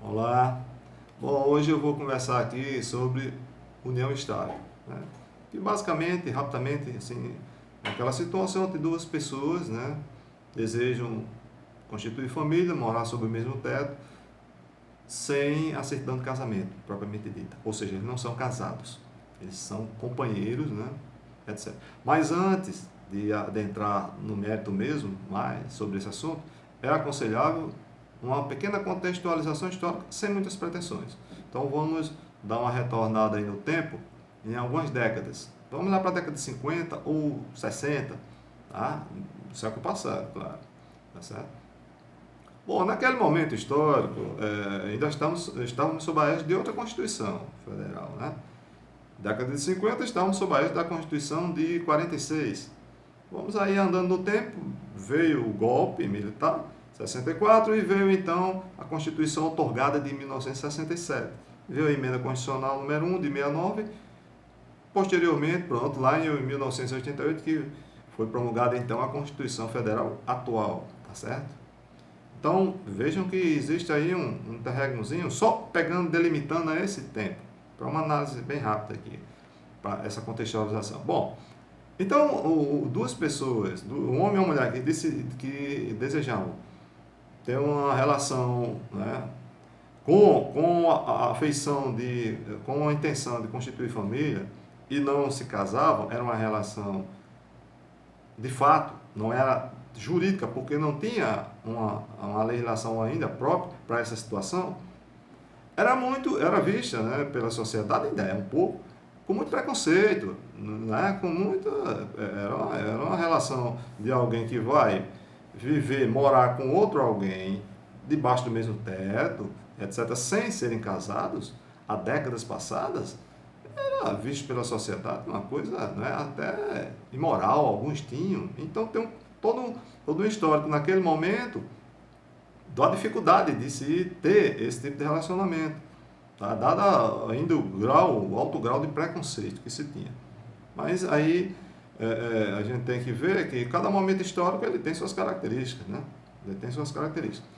Olá. Bom, hoje eu vou conversar aqui sobre união estável, né? Que basicamente, rapidamente, assim, é aquela situação de duas pessoas, né, desejam constituir família, morar sob o mesmo teto, sem a certidão de casamento, propriamente dita. Ou seja, eles não são casados, eles são companheiros, né, etc. Mas antes de adentrar no mérito mesmo, mais sobre esse assunto, é aconselhável uma pequena contextualização histórica sem muitas pretensões. Então vamos dar uma retornada aí no tempo, em algumas décadas. Vamos lá para a década de 50 ou 60, tá? Do século passado, claro. Tá certo? Bom, naquele momento histórico, ainda estávamos sob a égide de outra Constituição Federal, né? Década de 50 estávamos sob a égide da Constituição de 46. Vamos aí andando no tempo, veio o golpe militar, 64, e veio então a Constituição outorgada de 1967. Veio a emenda constitucional número 1 de 69, posteriormente, pronto, lá em 1988 que foi promulgada então a Constituição Federal atual, tá certo? Então, vejam que existe aí um interregnozinho, só pegando, delimitando a esse tempo, para uma análise bem rápida aqui, para essa contextualização. Bom, então, duas pessoas, um homem e uma mulher, que desejavam ter uma relação, né, com a afeição com a intenção de constituir família e não se casavam, era uma relação de fato, não era jurídica, porque não tinha uma legislação ainda própria para essa situação, era vista, né, pela sociedade, ainda é um pouco, com muito preconceito, né, com muita, era uma relação de alguém que vai viver, morar com outro alguém, debaixo do mesmo teto, etc., sem serem casados, há décadas passadas, era visto pela sociedade uma coisa, né, até imoral, alguns tinham. Então tem todo um histórico naquele momento da dificuldade de se ter esse tipo de relacionamento, tá? Dada ainda o alto grau de preconceito que se tinha. Mas aí a gente tem que ver que cada momento histórico ele tem suas características, né? Ele tem suas características.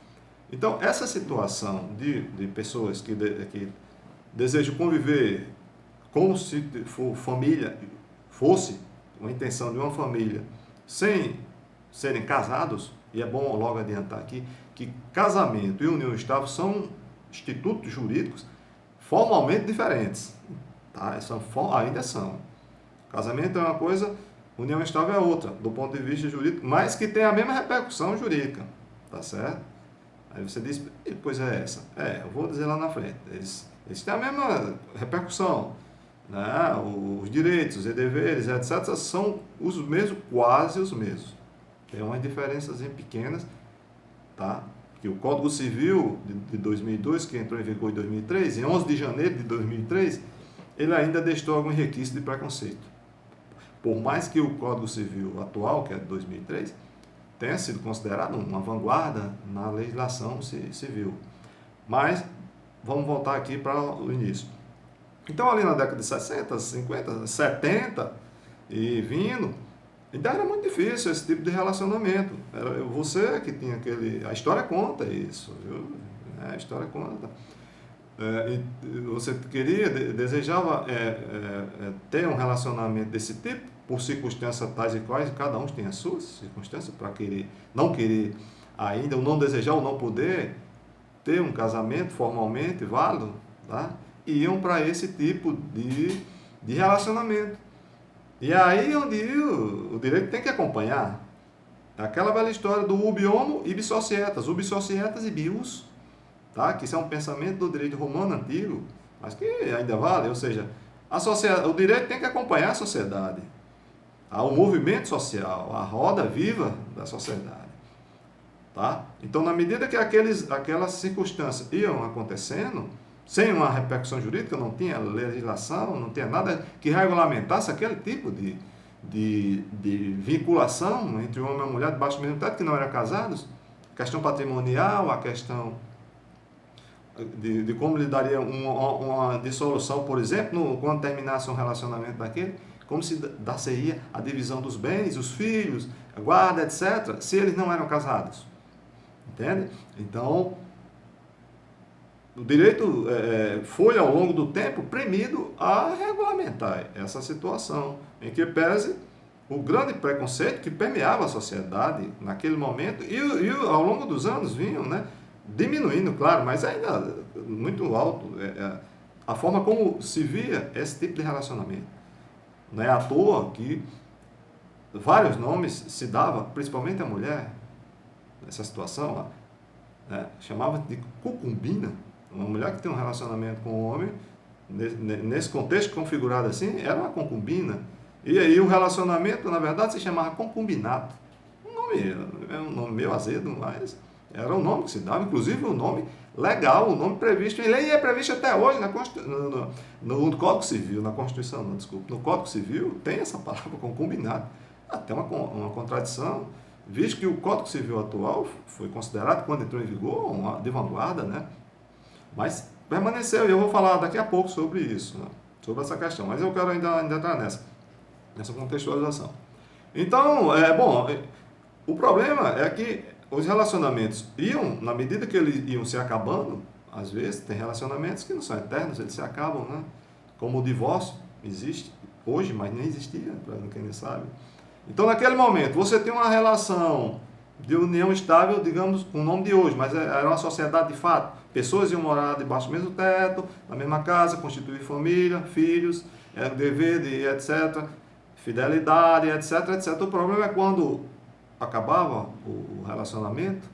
Então, essa situação de pessoas que desejam conviver como se família fosse uma intenção de uma família sem serem casados, e é bom logo adiantar aqui que casamento e união estável são institutos jurídicos formalmente diferentes, tá? Ainda são. Casamento é uma coisa, união estável é outra, do ponto de vista jurídico, mas que tem a mesma repercussão jurídica, tá certo? Aí você diz, que coisa é essa? Eu vou dizer lá na frente. Eles têm a mesma repercussão, né? Os direitos e deveres, etc., são os mesmos, quase os mesmos. Tem umas diferenças pequenas, tá? Que o Código Civil de 2002, que entrou em vigor em 2003, em 11 de janeiro de 2003, ele ainda deixou alguns requisitos de preconceito. Por mais que o Código Civil atual, que é de 2003, tenha sido considerado uma vanguarda na legislação civil. Mas, vamos voltar aqui para o início. Então, ali na década de 60, 50, 70 e vindo, ainda era muito difícil esse tipo de relacionamento. Era você que tinha aquele... A história conta isso, viu? A história conta. Você desejava ter um relacionamento desse tipo, por circunstâncias tais e quais, cada um tem as suas circunstâncias para não querer ainda, ou não desejar, ou não poder ter um casamento formalmente válido, tá? E iam para esse tipo de relacionamento. E aí onde o direito tem que acompanhar. Aquela velha história do ubi homo, ibi societas e bius, tá? Que isso é um pensamento do direito romano antigo, mas que ainda vale, ou seja, o direito tem que acompanhar a sociedade, o movimento social, a roda viva da sociedade. Tá? Então, na medida que aquelas circunstâncias iam acontecendo, sem uma repercussão jurídica, não tinha legislação, não tinha nada que regulamentasse aquele tipo de vinculação entre um homem e uma mulher debaixo do mesmo teto, que não eram casados, questão patrimonial, a questão de como lidaria uma dissolução, por exemplo, quando terminasse um relacionamento daquele, como se dar-se-ia a divisão dos bens, os filhos, a guarda, etc., se eles não eram casados. Entende? Então, o direito foi, ao longo do tempo, premido a regulamentar essa situação, em que pese o grande preconceito que permeava a sociedade naquele momento e ao longo dos anos vinham, né, diminuindo, claro, mas ainda muito alto, a forma como se via esse tipo de relacionamento. Não é à toa que vários nomes se davam, principalmente a mulher, nessa situação, né, chamava de cucumbina, uma mulher que tem um relacionamento com um homem, nesse contexto configurado assim, era uma concubina. E aí o relacionamento, na verdade, se chamava concubinato. É um nome meio azedo, mas era o nome que se dava, inclusive o nome legal, o nome previsto em lei, e é previsto até hoje no Código Civil, na Constituição, não, desculpa, no Código Civil tem essa palavra concubinato, até uma contradição, visto que o Código Civil atual foi considerado, quando entrou em vigor, uma de vanguarda, né? Mas permaneceu, e eu vou falar daqui a pouco sobre isso, né? Sobre essa questão, mas eu quero ainda entrar nessa contextualização. Então, o problema é que os relacionamentos iam, na medida que eles iam se acabando, às vezes tem relacionamentos que não são eternos, eles se acabam, né? Como o divórcio existe hoje, mas nem existia, para quem não sabe. Então, naquele momento, você tem uma relação de união estável, digamos, com o nome de hoje, mas era uma sociedade de fato. Pessoas iam morar debaixo do mesmo teto, na mesma casa, constituir família, filhos, dever de etc., fidelidade, etc., etc. O problema é quando acabava o relacionamento,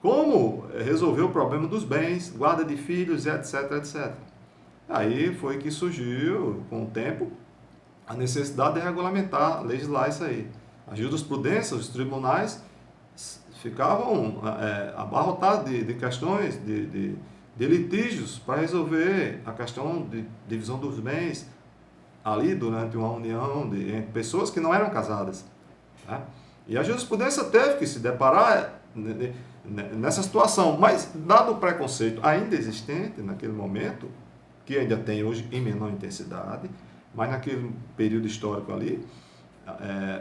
como resolver o problema dos bens, guarda de filhos, etc., etc. Aí foi que surgiu, com o tempo, a necessidade de regulamentar, legislar isso aí. A jurisprudência, os tribunais ficavam abarrotados de questões, de litígios para resolver a questão de divisão dos bens ali durante uma união entre pessoas que não eram casadas. Tá? E a jurisprudência teve que se deparar nessa situação, mas dado o preconceito ainda existente naquele momento, que ainda tem hoje em menor intensidade, mas naquele período histórico ali,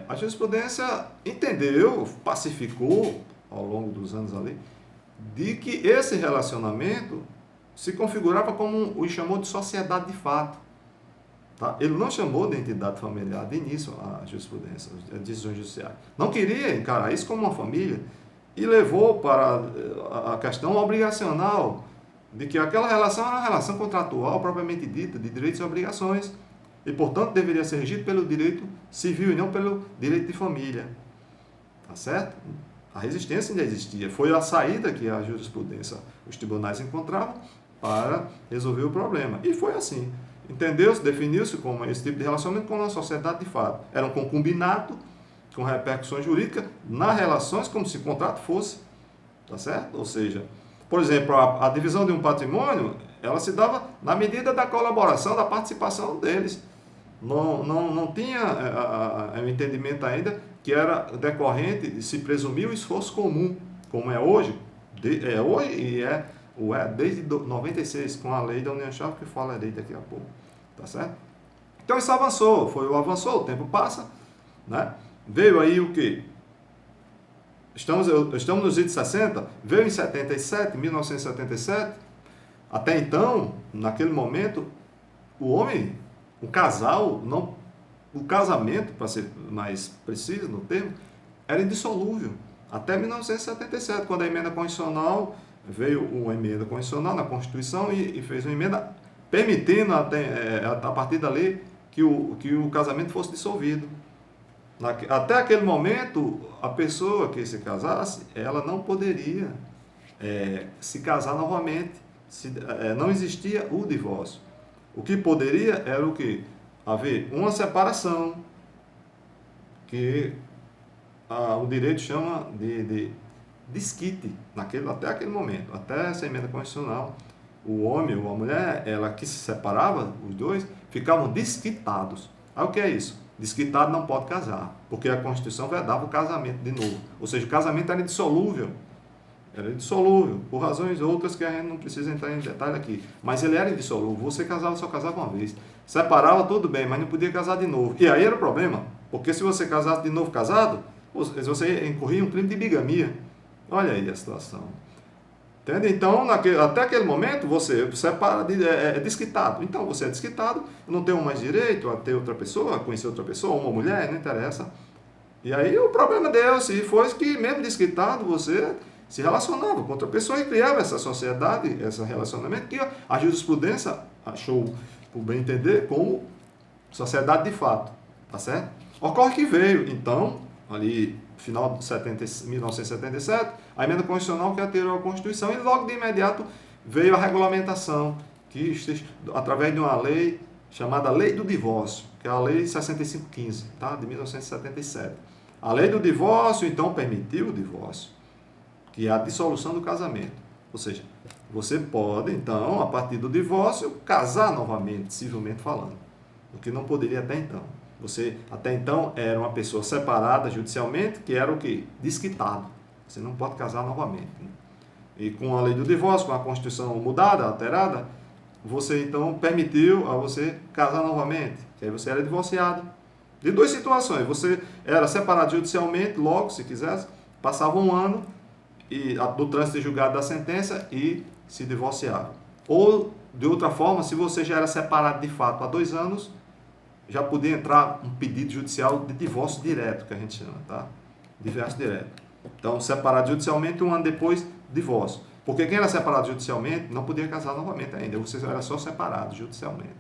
a jurisprudência entendeu, pacificou ao longo dos anos ali, de que esse relacionamento se configurava como o chamou de sociedade de fato. Tá? Ele não chamou de entidade familiar de início a jurisprudência, as decisões judiciais. Não queria encarar isso como uma família e levou para a questão obrigacional de que aquela relação era uma relação contratual propriamente dita, de direitos e obrigações, e, portanto, deveria ser regido pelo direito civil e não pelo direito de família. Tá certo? A resistência ainda existia. Foi a saída que a jurisprudência, os tribunais encontravam para resolver o problema. E foi assim. Entendeu-se, definiu-se como esse tipo de relacionamento como uma sociedade de fato. Era um concubinato com repercussões jurídicas nas relações como se o contrato fosse. Tá certo? Ou seja, por exemplo, a divisão de um patrimônio, ela se dava na medida da colaboração, da participação deles. Não tinha o entendimento ainda que era decorrente de se presumir o esforço comum, como é hoje, hoje e desde 96, com a lei da União Estável, que falarei daqui a pouco, tá certo? Então isso avançou, o tempo passa, né? Veio aí o quê? Estamos nos idos 60, veio em 77, 1977, até então, naquele momento, o casamento, para ser mais preciso no termo, era indissolúvel. Até 1977, quando a emenda constitucional, veio uma emenda constitucional na Constituição e fez uma emenda permitindo, a partir da lei, que o casamento fosse dissolvido. Até aquele momento, a pessoa que se casasse, ela não poderia se casar novamente. Não existia o divórcio. O que poderia era o quê? Haver uma separação, que o direito chama de desquite, até aquele momento, até essa emenda constitucional. O homem ou a mulher, ela que se separava, os dois, ficavam desquitados. Aí o que é isso? Desquitado não pode casar, porque a Constituição vedava o casamento de novo. Ou seja, o casamento era indissolúvel. Era indissolúvel, por razões outras que a gente não precisa entrar em detalhe aqui. Mas ele era indissolúvel. Você só casava uma vez. Separava, tudo bem, mas não podia casar de novo. E aí era o problema, porque se você casasse de novo casado, você incorria em um crime de bigamia. Olha aí a situação. Entende? Então, até aquele momento, você é desquitado. Então, você é desquitado, não tem mais direito a ter outra pessoa, a conhecer outra pessoa, uma mulher, não interessa. E aí o problema deu-se foi que, mesmo desquitado, você se relacionava com outra pessoa e criava essa sociedade, esse relacionamento que a jurisprudência achou, por bem entender, como sociedade de fato. Tá certo? Ocorre que veio, então, ali, final de 1977, a emenda constitucional que alterou a Constituição e logo de imediato veio a regulamentação, que através de uma lei chamada Lei do Divórcio, que é a Lei 6515, tá? De 1977. A Lei do Divórcio, então, permitiu o divórcio, que é a dissolução do casamento. Ou seja, você pode, então, a partir do divórcio, casar novamente, civilmente falando, o que não poderia até então. Você, até então, era uma pessoa separada judicialmente, que era o quê? Desquitado. Você não pode casar novamente. Né? E com a lei do divórcio, com a Constituição mudada, alterada, você, então, permitiu a você casar novamente. Que aí você era divorciado. De duas situações. Você era separado judicialmente, logo, se quisesse, passava um ano do trânsito de julgado da sentença e se divorciava. Ou, de outra forma, se você já era separado de fato há 2 anos, já podia entrar um pedido judicial de divórcio direto, que a gente chama, tá? Divórcio direto. Então, separado judicialmente, 1 ano depois, divórcio. Porque quem era separado judicialmente não podia casar novamente ainda, você era só separado judicialmente.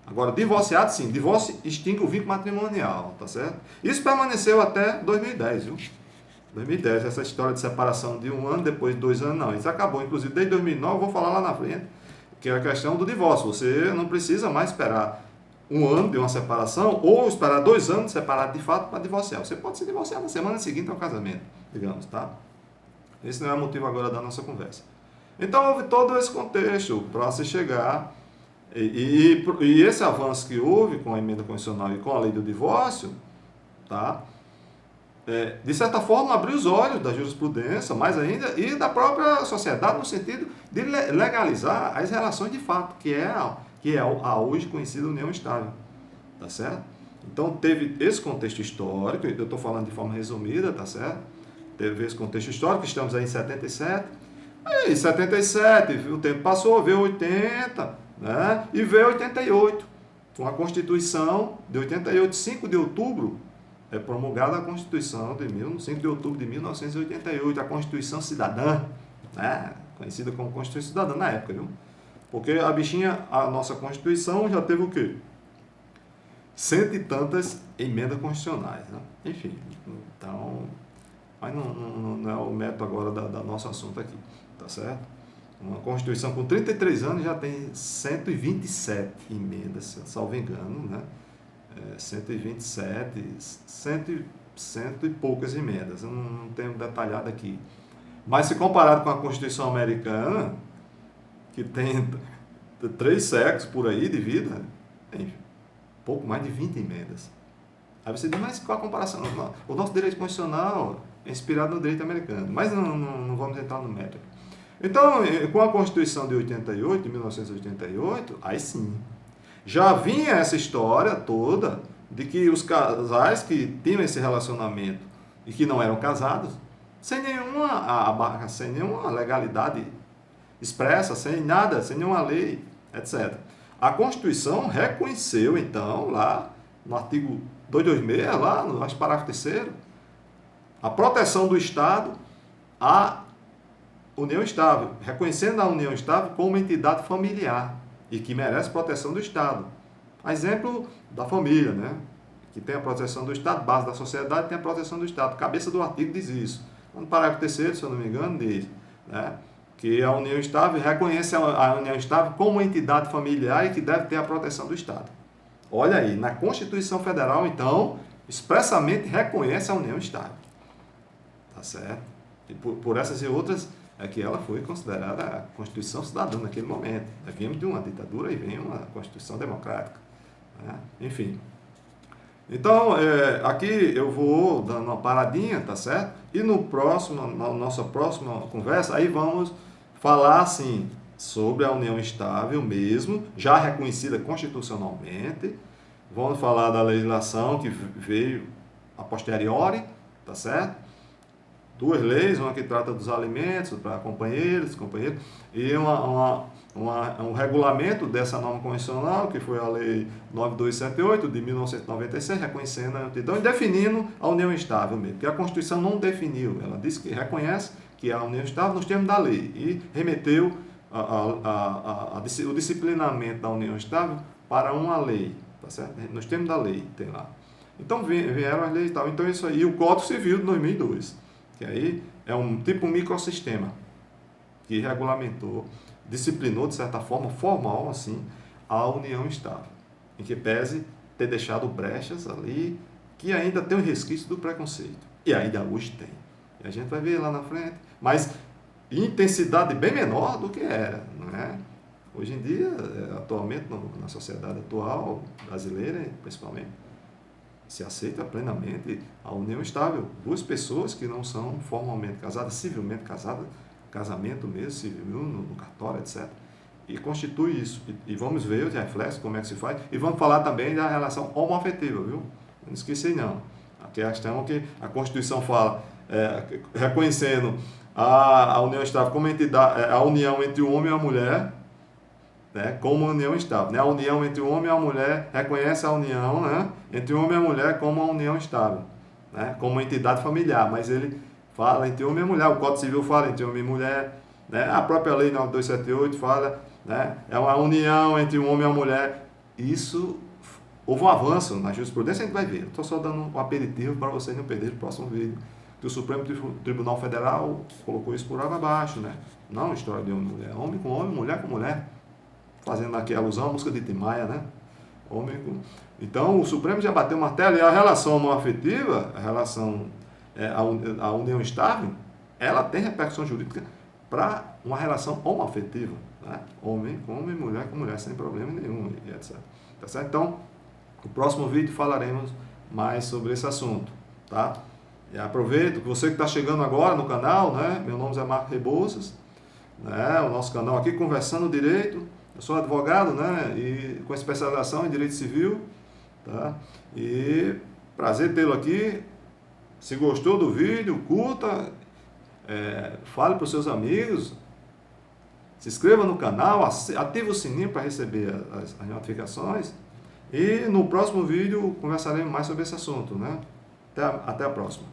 Agora, divorciado, sim, divórcio extingue o vínculo matrimonial, tá certo? Isso permaneceu até 2010, viu? 2010, essa história de separação de 1 ano, depois de 2 anos, não. Isso acabou, inclusive, desde 2009, eu vou falar lá na frente, que é a questão do divórcio. Você não precisa mais esperar 1 ano de uma separação ou esperar 2 anos separado de fato para divorciar. Você pode se divorciar na semana seguinte ao casamento, digamos, tá? Esse não é o motivo agora da nossa conversa. Então, houve todo esse contexto para se chegar, e esse avanço que houve com a emenda constitucional e com a lei do divórcio, tá? De certa forma, abriu os olhos da jurisprudência, mais ainda, e da própria sociedade, no sentido de legalizar as relações de fato, que é a hoje conhecida união estável. Tá certo? Então, teve esse contexto histórico, eu estou falando de forma resumida, tá certo? Teve esse contexto histórico, estamos aí em 77. Aí, em 77, o tempo passou, veio 80, né? E veio 88, com a Constituição de 88, 5 de outubro, promulgada a Constituição de 5 de outubro de 1988, a Constituição Cidadã, né? Conhecida como Constituição Cidadã na época, viu? Porque a bichinha, a nossa Constituição já teve o quê? 100 e tantas emendas constitucionais, né? Enfim, então, mas não é o método agora da nosso assunto aqui, tá certo? Uma Constituição com 33 anos já tem 127 emendas, salvo engano, né? 127, cento e poucas emendas, eu não tenho detalhado aqui. Mas se comparado com a Constituição americana, que tem 3 séculos por aí de vida, tem pouco mais de 20 emendas. Aí você diz, mas qual a comparação? O nosso direito constitucional é inspirado no direito americano, mas não vamos entrar no mérito. Então, com a Constituição de 88, de 1988, aí sim, já vinha essa história toda de que os casais que tinham esse relacionamento e que não eram casados, sem nenhuma legalidade expressa, sem nada, sem nenhuma lei, etc. A Constituição reconheceu, então, lá no artigo 226, lá no parágrafo 3º, a proteção do Estado à união estável, reconhecendo a união estável como entidade familiar e que merece proteção do Estado. A exemplo da família, né? Que tem a proteção do Estado, base da sociedade tem a proteção do Estado. Cabeça do artigo diz isso. No parágrafo 3º, se eu não me engano, diz, né? Que a união estável reconhece a união estável como entidade familiar e que deve ter a proteção do Estado. Olha aí, na Constituição Federal, então, expressamente reconhece a união estável. Tá certo? E por essas e outras, é que ela foi considerada a Constituição Cidadã naquele momento. Nós viemos de uma ditadura e vem uma Constituição democrática. Né? Enfim. Então, aqui eu vou dando uma paradinha, tá certo? E na nossa próxima conversa, aí vamos falar, assim, sobre a união estável mesmo, já reconhecida constitucionalmente. Vamos falar da legislação que veio a posteriori, tá certo? duas leis, uma que trata dos alimentos para companheiros, e um regulamento dessa norma convencional, que foi a Lei 9278 de 1996, reconhecendo a união e definindo a união estável mesmo, porque a Constituição não definiu, ela disse que reconhece que a união estável nos termos da lei e remeteu o disciplinamento da união estável para uma lei, tá certo? Nos termos da lei, tem lá. Então vieram as leis e tal. Então isso aí, e o Código Civil de 2002, que aí é um tipo um microsistema que regulamentou, disciplinou de certa forma, formal assim, a união estável, em que pese ter deixado brechas ali, que ainda tem um resquício do preconceito. E ainda hoje tem. E a gente vai ver lá na frente, mas intensidade bem menor do que era, não é? Hoje em dia, atualmente, na sociedade atual, brasileira principalmente, se aceita plenamente a união estável. Duas pessoas que não são formalmente casadas, civilmente casadas, casamento mesmo, civil, no cartório, etc. E constitui isso. E vamos ver os reflexos, como é que se faz. E vamos falar também da relação homoafetiva, viu? Não esqueci não. A questão que a Constituição fala, reconhecendo a união estável como entidade, a união entre o homem e a mulher, né, como união estável. Né? A união entre o homem e a mulher reconhece a união, né, entre o homem e a mulher como uma união estável, né, como uma entidade familiar, mas ele fala entre homem e mulher, o Código Civil fala entre homem e mulher, né, a própria Lei 9278 fala, né, é uma união entre o homem e a mulher. Isso, houve um avanço na jurisprudência, a gente vai ver. Estou só dando um aperitivo para vocês não perderem o próximo vídeo. Que o Supremo Tribunal Federal colocou isso por água abaixo, né? Não história de homem e mulher, homem com homem, mulher com mulher. Fazendo aqui alusão à música de Tim Maia, né? Homem com... Então, o Supremo já bateu o martelo, e a relação homoafetiva, a relação, a união estável, ela tem repercussão jurídica para uma relação homoafetiva, né? Homem com homem, mulher com mulher, sem problema nenhum, e etc. Tá certo? Então, no próximo vídeo falaremos mais sobre esse assunto, tá? E aproveito que você que está chegando agora no canal, né? Meu nome é Marco Rebouças, né? O nosso canal aqui, Conversando Direito. Eu sou advogado, né? E com especialização em Direito Civil, tá? E prazer tê-lo aqui. Se gostou do vídeo, curta, fale para os seus amigos, se inscreva no canal, ative o sininho para receber as notificações. E no próximo vídeo conversaremos mais sobre esse assunto, né? Até a próxima.